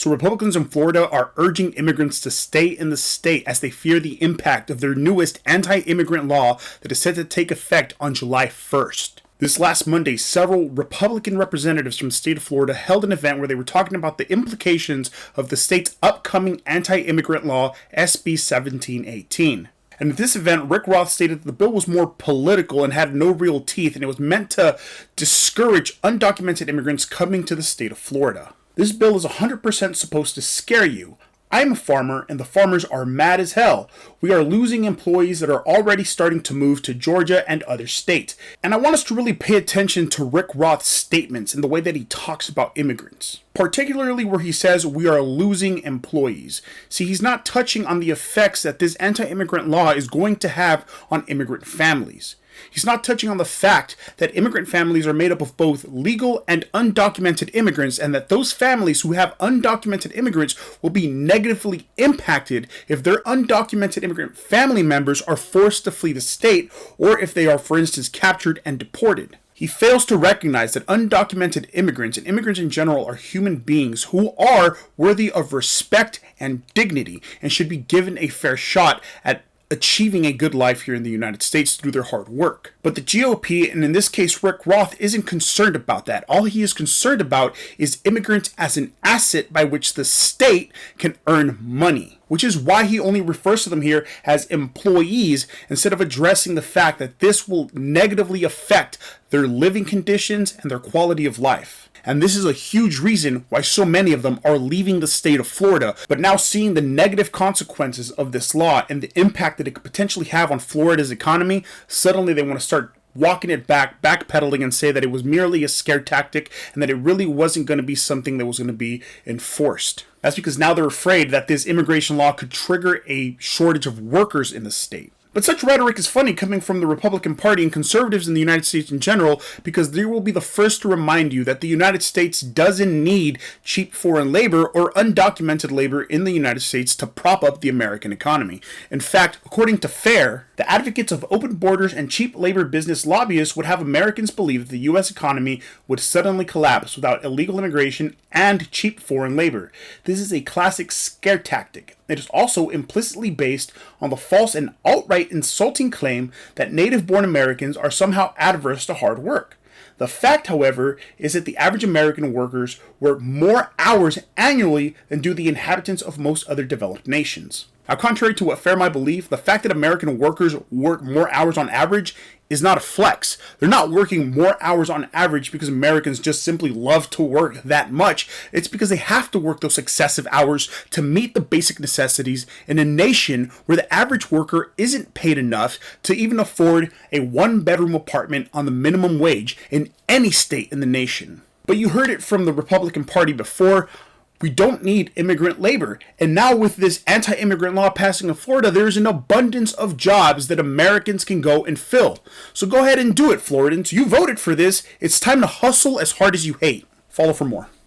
So Republicans in Florida are urging immigrants to stay in the state as they fear the impact of their newest anti-immigrant law that is set to take effect on July 1st. This last Monday, several Republican representatives from the state of Florida held an event where they were talking about the implications of the state's upcoming anti-immigrant law, SB1718. And at this event, Rick Roth stated that the bill was more political and had no real teeth, and it was meant to discourage undocumented immigrants coming to the state of Florida. This bill is 100% supposed to scare you. I'm a farmer, and the farmers are mad as hell. We are losing employees that are already starting to move to Georgia and other states. And I want us to really pay attention to Rick Roth's statements and the way that he talks about immigrants, particularly where he says we are losing employees. See, he's not touching on the effects that this anti-immigrant law is going to have on immigrant families. He's not touching on the fact that immigrant families are made up of both legal and undocumented immigrants, and that those families who have undocumented immigrants will be negatively impacted if their undocumented immigrant family members are forced to flee the state, or if they are, for instance, captured and deported. He fails to recognize that undocumented immigrants and immigrants in general are human beings who are worthy of respect and dignity and should be given a fair shot at achieving a good life here in the United States through their hard work. But the GOP, and in this case Rick Roth, isn't concerned about that. All he is concerned about is immigrants as an asset by which the state can earn money, which is why he only refers to them here as employees instead of addressing the fact that this will negatively affect their living conditions and their quality of life. And this is a huge reason why so many of them are leaving the state of Florida, but now seeing the negative consequences of this law and the impact that it could potentially have on Florida's economy, suddenly they want to start walking it back, backpedaling, and say that it was merely a scare tactic and that it really wasn't going to be something that was going to be enforced. That's because now they're afraid that this immigration law could trigger a shortage of workers in the state. But such rhetoric is funny coming from the Republican Party and conservatives in the United States in general, because they will be the first to remind you that the United States doesn't need cheap foreign labor or undocumented labor in the United States to prop up the American economy. In fact, according to FAIR, the advocates of open borders and cheap labor business lobbyists would have Americans believe that the U.S. economy would suddenly collapse without illegal immigration and cheap foreign labor. This is a classic scare tactic. It is also implicitly based on the false and outright insulting claim that native-born Americans are somehow adverse to hard work. The fact, however, is that the average American workers work more hours annually than do the inhabitants of most other developed nations. Now, contrary to what FAIR might believe, the fact that American workers work more hours on average is not a flex. They're not working more hours on average because Americans just simply love to work that much. It's because they have to work those excessive hours to meet the basic necessities in a nation where the average worker isn't paid enough to even afford a one-bedroom apartment on the minimum wage in any state in the nation. But you heard it from the Republican Party before. We don't need immigrant labor. And now with this anti-immigrant law passing in Florida, there's an abundance of jobs that Americans can go and fill. So go ahead and do it, Floridans. You voted for this. It's time to hustle as hard as you hate. Follow for more.